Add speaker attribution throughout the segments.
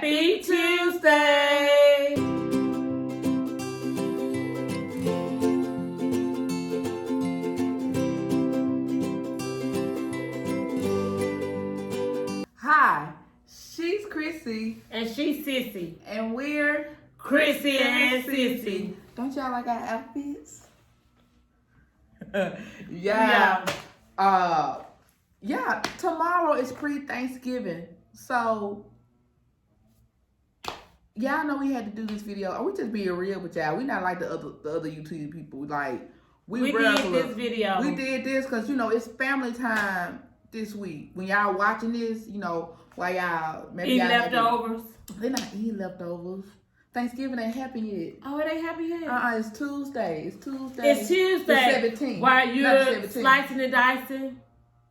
Speaker 1: Happy Tuesday!
Speaker 2: Hi, she's Chrissy.
Speaker 1: And she's Sissy.
Speaker 2: And we're
Speaker 1: Chrissy&Sissy.
Speaker 2: Don't y'all like our outfits?
Speaker 1: Yeah.
Speaker 2: Tomorrow is pre-Thanksgiving. So, y'all know we had to do this video. We just being real with y'all. We not like the other YouTube people. Like, we
Speaker 1: did this video.
Speaker 2: We did this because, it's family time this week. When y'all watching this, while y'all maybe
Speaker 1: eat leftovers.
Speaker 2: They're not eating leftovers. Thanksgiving ain't happen yet.
Speaker 1: Oh, it ain't happy yet?
Speaker 2: It's Tuesday. It's Tuesday.
Speaker 1: It's Tuesday.
Speaker 2: The 17th.
Speaker 1: While you're slicing and dicing.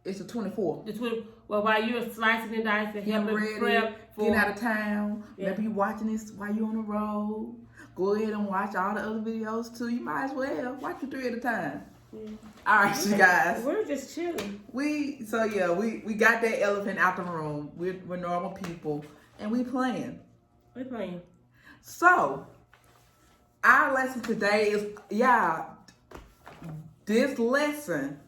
Speaker 2: It's the 24th.
Speaker 1: While you're slicing and dicing, helping prep for...
Speaker 2: Getting out of town.
Speaker 1: Yeah.
Speaker 2: Maybe you watching this while you're on the road. Go ahead and watch all the other videos too. You might as well. Watch you 3 at a time.
Speaker 1: Yeah.
Speaker 2: All right, you guys.
Speaker 1: We're just chilling.
Speaker 2: We got that elephant out the room. We're normal people. And we playing.
Speaker 1: We're playing.
Speaker 2: So, our lesson today is, this lesson,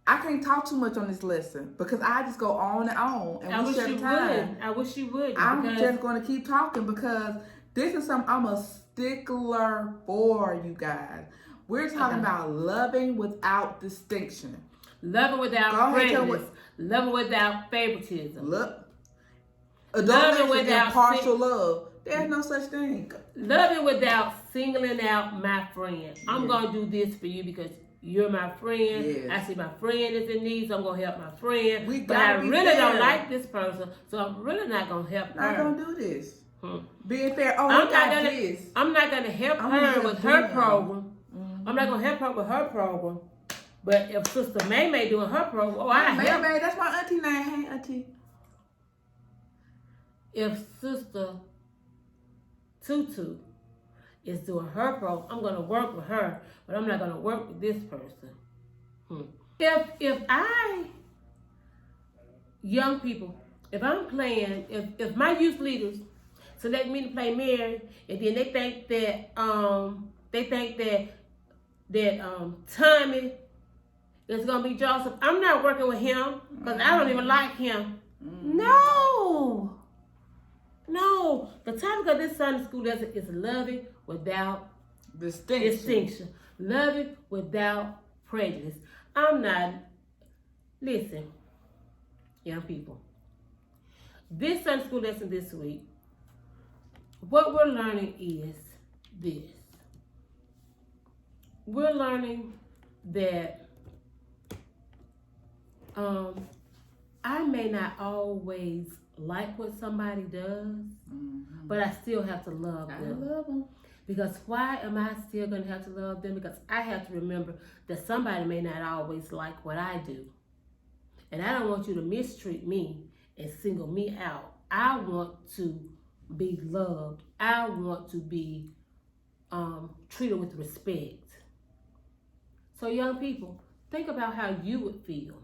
Speaker 2: I can't talk too much on this lesson because I just go on and on. And
Speaker 1: I wish you would.
Speaker 2: I'm just going to keep talking because this is something I'm a stickler for, you guys. We're talking about loving without distinction.
Speaker 1: Loving without prejudice. Loving without favoritism.
Speaker 2: Loving without partial love. There's no such thing.
Speaker 1: Loving without singling out my friend. I'm going to do this for you because you're my friend.
Speaker 2: Yes.
Speaker 1: I see my friend is in need, so I'm going to help my friend.
Speaker 2: But
Speaker 1: I really don't like this person, so I'm really not going to help her.
Speaker 2: I'm not going to do this. Being fair. I'm
Speaker 1: not going to help her with her program.
Speaker 2: Mm-hmm.
Speaker 1: I'm not going to help her with her program. But if Sister May doing her program, I help.
Speaker 2: May, that's my auntie name. Hey, auntie.
Speaker 1: If Sister Tutu is doing her program, I'm going to work with her, but I'm not going to work with this person. If young people, if I'm playing, if my youth leaders select me to play Mary, and then they think that Tommy is going to be Joseph, I'm not working with him because I don't even like him. No, the topic of this Sunday school lesson is loving without distinction. Loving without prejudice. Listen, young people. This Sunday school lesson this week, what we're learning is this. We're learning that I may not always like what somebody does, but I still have to love them.
Speaker 2: I love them.
Speaker 1: Because why am I still going to have to love them? Because I have to remember that somebody may not always like what I do. And I don't want you to mistreat me and single me out. I want to be loved. I want to be treated with respect. So young people, think about how you would feel.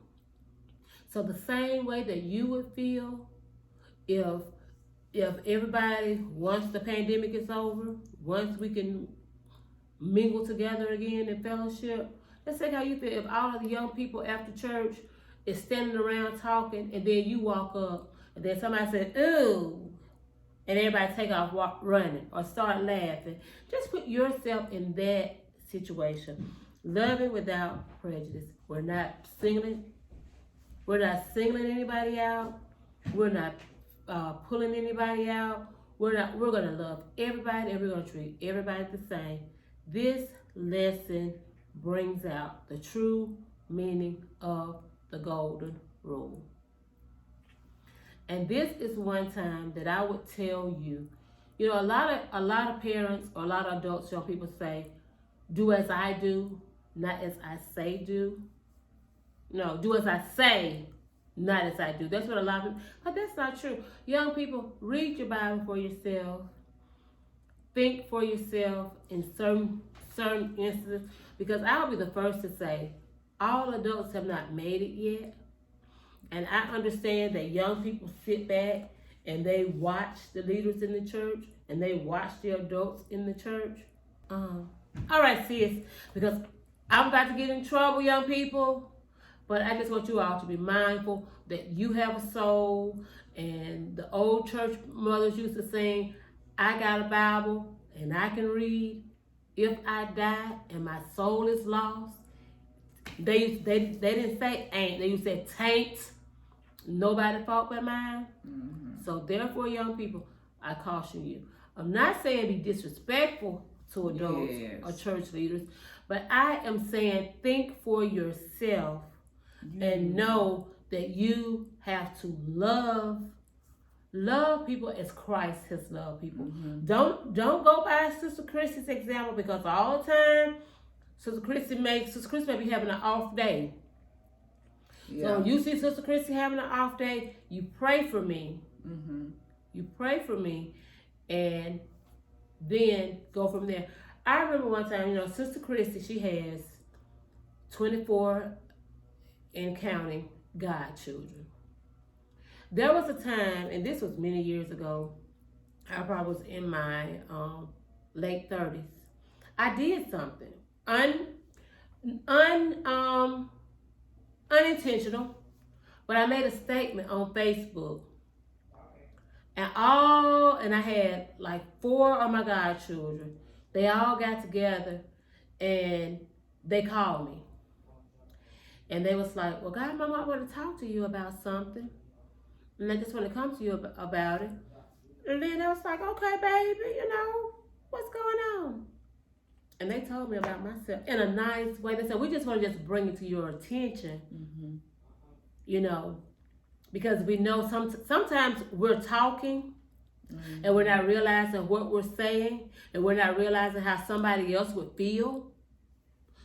Speaker 1: So the same way that you would feel if everybody, once the pandemic is over, once we can mingle together again in fellowship, let's say how you feel if all of the young people after church is standing around talking and then you walk up and then somebody said, ooh, and everybody take off running or start laughing. Just put yourself in that situation. Loving without prejudice. We're not singling anybody out. We're not pulling anybody out. We're going to love everybody and we're going to treat everybody the same. This lesson brings out the true meaning of the golden rule. And this is one time that I would tell you, a lot of parents or a lot of adults, young people say, do as I do, not as I say do. No, do as I say, not as I do. That's what a lot of people, but that's not true. Young people, read your Bible for yourself. Think for yourself in certain instances, because I'll be the first to say, all adults have not made it yet. And I understand that young people sit back and they watch the leaders in the church and they watch the adults in the church. All right, sis, because I'm about to get in trouble, young people, but I just want you all to be mindful that you have a soul, and the old church mothers used to sing, I got a Bible and I can read. If I die and my soul is lost, they didn't say ain't, they used to say taint. Nobody fault but mine. So therefore, young people, I caution you. I'm not saying be disrespectful to adults or church leaders, but I am saying think for yourself and know that you have to love people as Christ has loved people. Don't go by Sister Chrissy's example, because all the time Sister Chrissy may be having an off day. So when you see Sister Chrissy having an off day, you pray for me. You pray for me, and then go from there. I remember one time, Sister Chrissy, she has 24 and counting godchildren. There was a time, and this was many years ago, I probably was in my late 30s. I did something unintentional, but I made a statement on Facebook. And I had like 4 of my godchildren. They all got together and they called me. And they was like, well, God, Mama, I want to talk to you about something. And I just want to come to you about it. And then I was like, okay, baby, what's going on? And they told me about myself in a nice way. They said, we just want to just bring it to your attention, because we know sometimes we're talking and we're not realizing what we're saying, and we're not realizing how somebody else would feel.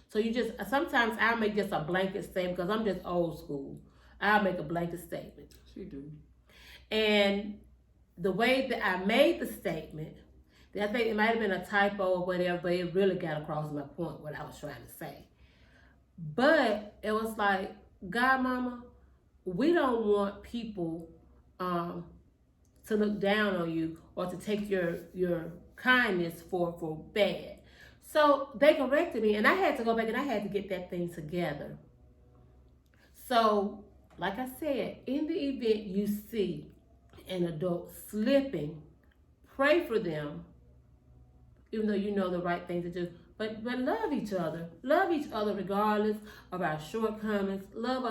Speaker 1: So sometimes I'll make just a blanket statement, because I'm just old school. I'll make a blanket statement.
Speaker 2: She do.
Speaker 1: And the way that I made the statement, I think it might have been a typo or whatever, but it really got across my point, what I was trying to say. But it was like, God, Mama, we don't want people to look down on you or to take your kindness for bad. So they corrected me, and I had to go back and I had to get that thing together. So, like I said, in the event you see an adult slipping, pray for them, even though you know the right thing to do. But love each other. Love each other regardless of our shortcomings. Love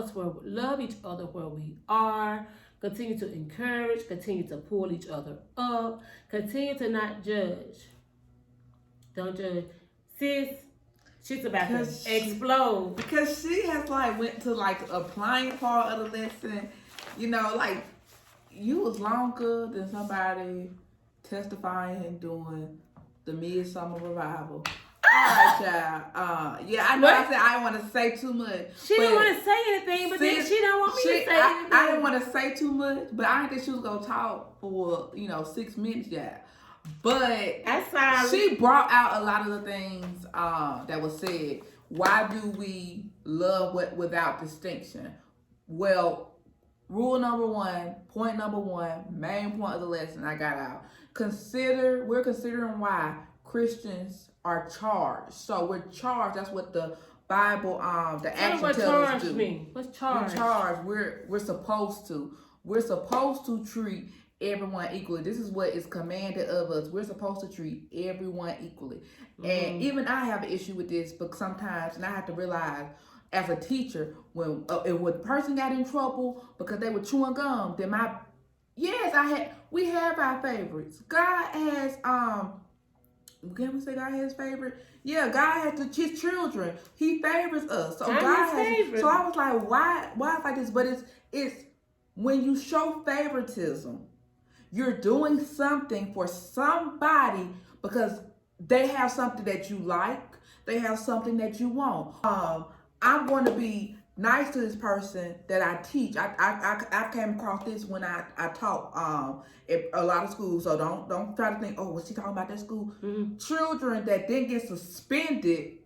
Speaker 1: each other where we are. Continue to encourage. Continue to pull each other up. Continue to not judge. Don't judge. Sis, she's about to explode.
Speaker 2: Because she has went to applying part of the lesson. You was longer than somebody testifying and doing the Midsummer Revival. All right, child. I know I said I didn't want to say too much.
Speaker 1: She didn't want to say anything, but then she don't want me to say anything.
Speaker 2: I didn't want to say too much, but I didn't think she was going to talk for, 6 minutes yet. But she brought out a lot of the things that was said. Why do we love without distinction? Well, rule number 1, point number 1, main point of the lesson I got out. We're considering why Christians are charged. So we're charged. That's what the Bible, the action tells us to do.
Speaker 1: What's charged?
Speaker 2: We're charged. We're supposed to. We're supposed to treat everyone equally. This is what is commanded of us. We're supposed to treat everyone equally. And even I have an issue with this, but sometimes, and I have to realize as a teacher, when the person got in trouble because they were chewing gum, then we have our favorites. God has can we say God has favorite? Yeah, God has his children. He favors us. So God has. So I was like, why it's like this? But it's when you show favoritism, you're doing something for somebody because they have something that you like. They have something that you want. I'm going to be nice to this person that I teach. I came across this when I taught at a lot of schools. So don't try to think, oh, was she talking about that school? Children that didn't get suspended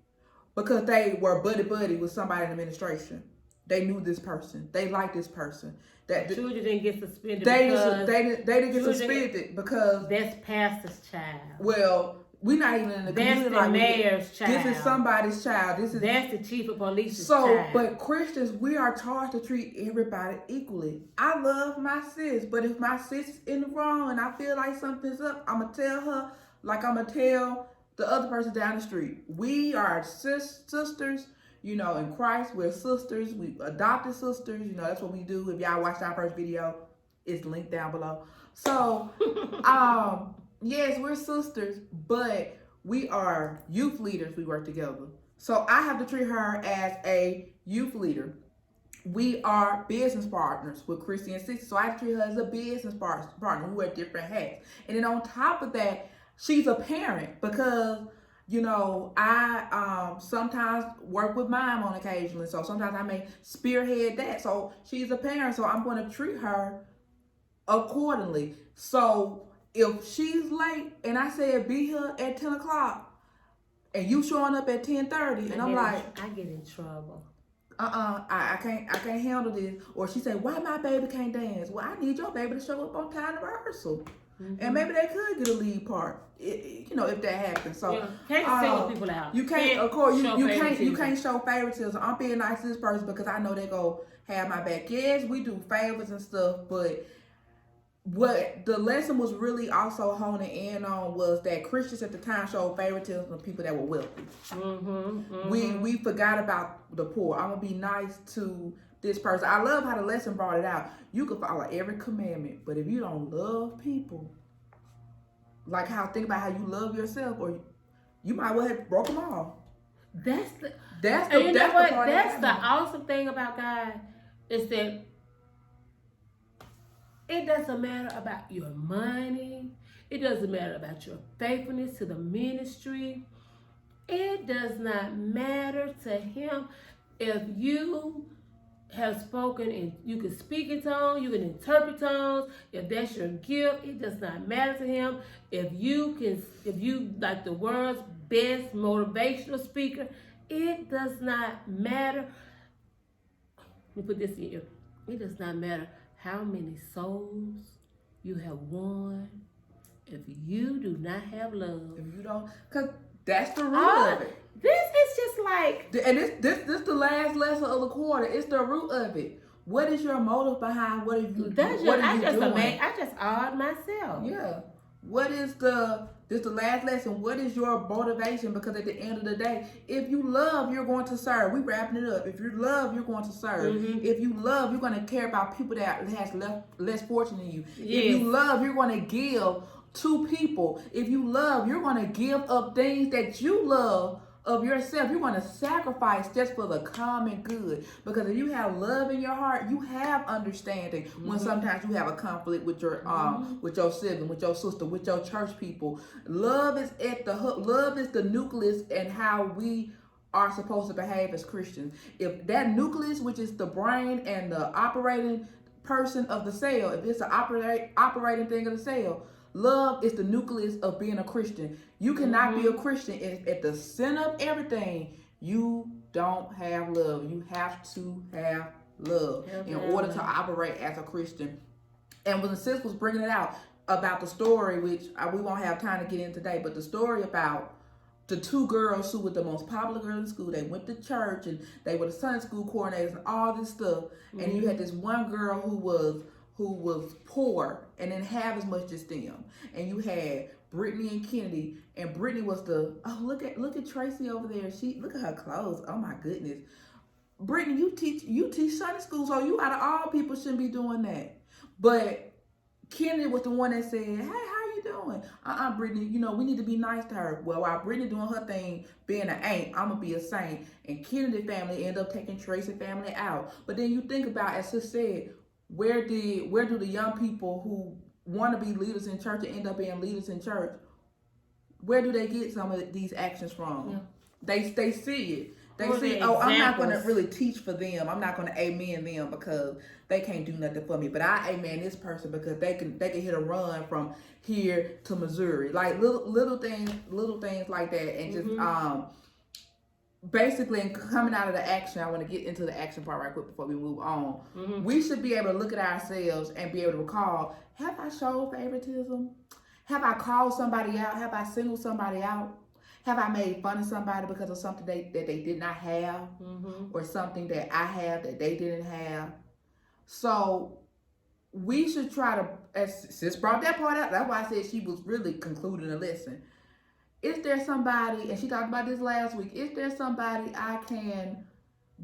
Speaker 2: because they were buddy with somebody in administration. they knew this person, they liked this person. That
Speaker 1: children didn't get suspended.
Speaker 2: They didn't get suspended because
Speaker 1: that's pastor's child.
Speaker 2: Well, we're not even in the community.
Speaker 1: That's the mayor's child.
Speaker 2: This is somebody's child.
Speaker 1: That's the chief of police's
Speaker 2: child.
Speaker 1: So,
Speaker 2: but Christians, we are charged to treat everybody equally. I love my sis, but if my sis is in the wrong and I feel like something's up, I'm gonna tell her like I'm gonna tell the other person down the street. We are sisters, you know, in Christ. We're sisters. We adopted sisters. You know, that's what we do. If y'all watched our first video, it's linked down below. So, yes, we're sisters, but we are youth leaders. We work together. So I have to treat her as a youth leader. We are business partners with Chrissy&Sissy. So I have to treat her as a business partner. We wear different hats. And then on top of that, she's a parent because, you know, I sometimes work with mine on occasionally. So sometimes I may spearhead that. So she's a parent. So I'm going to treat her accordingly. So if she's late and I said be here at 10 o'clock and you showing up at 10:30 and I
Speaker 1: get in trouble.
Speaker 2: I can't handle this. Or she say, why my baby can't dance? Well, I need your baby to show up on time to rehearsal. Mm-hmm. And maybe they could get a lead part, you know, if that happens. So
Speaker 1: can't single people out.
Speaker 2: You can't, of course, you can't show favoritism. I'm being nice to this person because I know they go have my back. Yes, we do favors and stuff, but what the lesson was really also honing in on was that Christians at the time showed favoritism to people that were wealthy. We forgot about the poor. I'm gonna be nice to this person. I love how the lesson brought it out. You can follow every commandment, but if you don't love people, like think about how you love yourself, or you might well have broke them all.
Speaker 1: That's the awesome thing about God is that it doesn't matter about your money. It doesn't matter about your faithfulness to the ministry. It does not matter to him if you have spoken and you can speak in tongues, you can interpret tongues. If that's your gift, it does not matter to him. If you like the world's best motivational speaker, it does not matter. Let me put this in you. It does not matter how many souls you have won if you do not have love.
Speaker 2: If you don't, because that's the root of it.
Speaker 1: This is just like,
Speaker 2: and this the last lesson of the quarter. It's the root of it. What is your motive behind what are you doing?
Speaker 1: I just awed myself.
Speaker 2: Yeah. What is this the last lesson? What is your motivation? Because at the end of the day, if you love, you're going to serve. We wrapping it up. If you love, you're going to serve. Mm-hmm. If you love, you're going to care about people that has less fortune than you. Yes. If you love, you're going to give to people. If you love, you're going to give up things that you love of yourself. You're going to sacrifice just for the common good. Because if you have love in your heart, you have understanding. Mm-hmm. When sometimes you have a conflict with your sibling, with your sister, with your church people. Love is the nucleus and how we are supposed to behave as Christians. If that nucleus, which is the brain and the operating person of the cell, if it's the operating thing of the cell, love is the nucleus of being a Christian. You cannot be a Christian if at the center of everything you don't have love. You have to have love in order to operate as a Christian. And when the sis was bringing it out about the story, which we won't have time to get in today, but the story about the two girls who were the most popular girls in school. They went to church and they were the Sunday school coordinators and all this stuff. Mm-hmm. And you had this one girl who was poor and didn't have as much as them. And you had Brittany and Kennedy, and Brittany was look at Tracy over there. Look at her clothes. Oh my goodness. Brittany, you teach Sunday school, so you out of all people shouldn't be doing that. But Kennedy was the one that said, hey, how you doing? Brittany, we need to be nice to her. Well, while Brittany doing her thing, being an ain't, I'm gonna be a saint. And Kennedy family ended up taking Tracy family out. But then you think about, as Sis said, where do the young people who want to be leaders in church and end up being leaders in church, where do they get some of these actions from? Yeah. They see it. They say, I'm not going to really teach for them. I'm not going to amen them because they can't do nothing for me. But I amen this person because they can hit a run from here to Missouri. Like little things like that. And just basically, in coming out of the action, I want to get into the action part right quick before we move on.
Speaker 1: Mm-hmm.
Speaker 2: We should be able to look at ourselves and be able to recall, have I showed favoritism? Have I called somebody out? Have I singled somebody out? Have I made fun of somebody because of something that they did not have?
Speaker 1: Mm-hmm.
Speaker 2: Or something that I have that they didn't have? So we should try to, as Sis brought that part out, that's why I said she was really concluding a lesson. Is there somebody, and she talked about this last week, is there somebody I can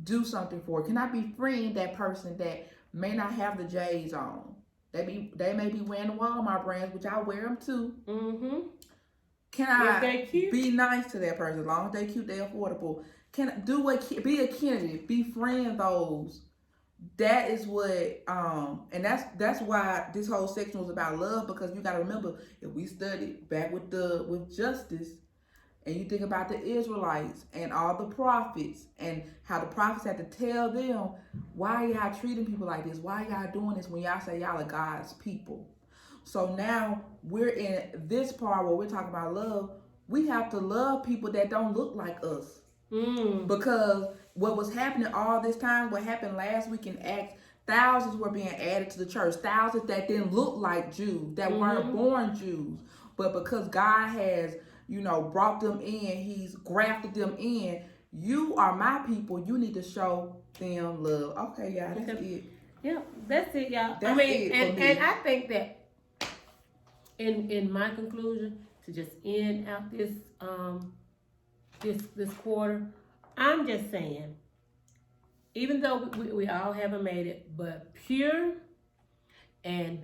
Speaker 2: do something for? Can I befriend that person that may not have the J's on? They may be wearing the Walmart brands, which I wear them too.
Speaker 1: Mm-hmm.
Speaker 2: Can I
Speaker 1: they cute?
Speaker 2: be nice to that person? As long as they cute, they affordable. Can I be a candidate, befriend those. That is what, and that's why this whole section was about love, because you got to remember, if we studied back with justice, and you think about the Israelites and all the prophets and how the prophets had to tell them, why y'all treating people like this? Why y'all doing this when y'all say y'all are God's people? So now we're in this part where we're talking about love. We have to love people that don't look like us. Because what was happening all this time, what happened last week in Acts, thousands were being added to the church. Thousands that didn't look like Jews, that weren't born Jews. But because God has, brought them in, He's grafted them in. You are my people. You need to show them love. Okay, y'all, that's it.
Speaker 1: Yeah, that's it, y'all.
Speaker 2: That's it for me.
Speaker 1: And I think that in my conclusion, to just end out this this quarter, I'm just saying, even though we all haven't made it, but pure and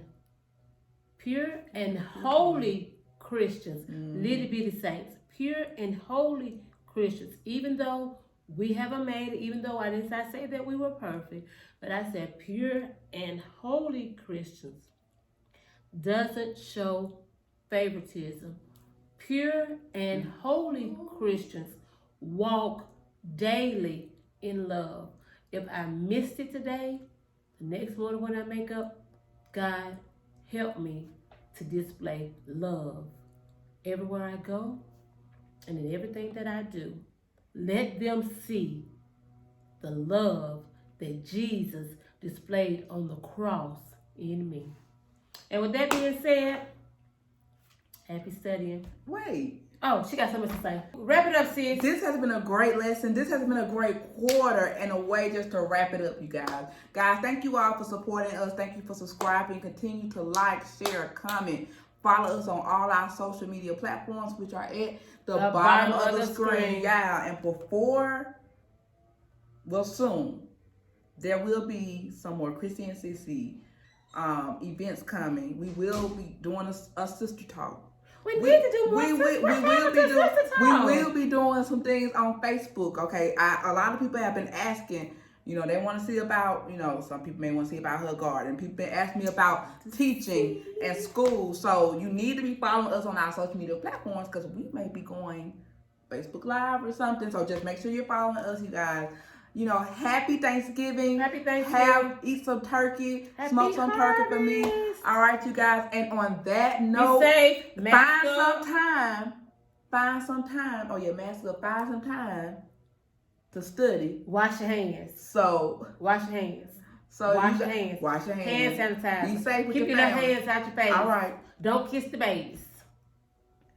Speaker 1: holy Christians, little bitty saints, pure and holy Christians, even though we haven't made it, even though I didn't say that we were perfect, but I said pure and holy Christians doesn't show favoritism. Pure and holy Christians walk daily in love. If I missed it today, the next morning when I make up, God, help me to display love everywhere I go and in everything that I do. Let them see the love that Jesus displayed on the cross in me. And with that being said, happy studying.
Speaker 2: Wait.
Speaker 1: Oh, she got something to say. Wrap it up, sis.
Speaker 2: This has been a great lesson. This has been a great quarter and a way just to wrap it up, you guys. Guys, thank you all for supporting us. Thank you for subscribing. Continue to like, share, comment. Follow us on all our social media platforms, which are at the bottom of the screen. Yeah, and soon, there will be some more Chrissy&Sissy events coming. We will be doing a sister talk.
Speaker 1: We need to do more.
Speaker 2: We will be doing some things on Facebook. Okay, a lot of people have been asking. They want to see about. Some people may want to see about her garden. People been asking me about teaching and school. So you need to be following us on our social media platforms, because we may be going Facebook Live or something. So just make sure you're following us, you guys. Happy Thanksgiving.
Speaker 1: Happy Thanksgiving.
Speaker 2: Eat some turkey. Smoke some turkey for me. All right, you guys. And on that note,
Speaker 1: be safe.
Speaker 2: Find some time. Oh yeah, mask up. Find some time to study.
Speaker 1: Wash your hands. Wash your hands. Wash your hands.
Speaker 2: Wash your hands.
Speaker 1: Hand sanitizer.
Speaker 2: Be safe with
Speaker 1: Keep
Speaker 2: your
Speaker 1: your
Speaker 2: family.
Speaker 1: hands out your face.
Speaker 2: All right.
Speaker 1: Don't kiss the babies.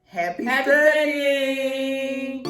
Speaker 2: Happy
Speaker 1: studying.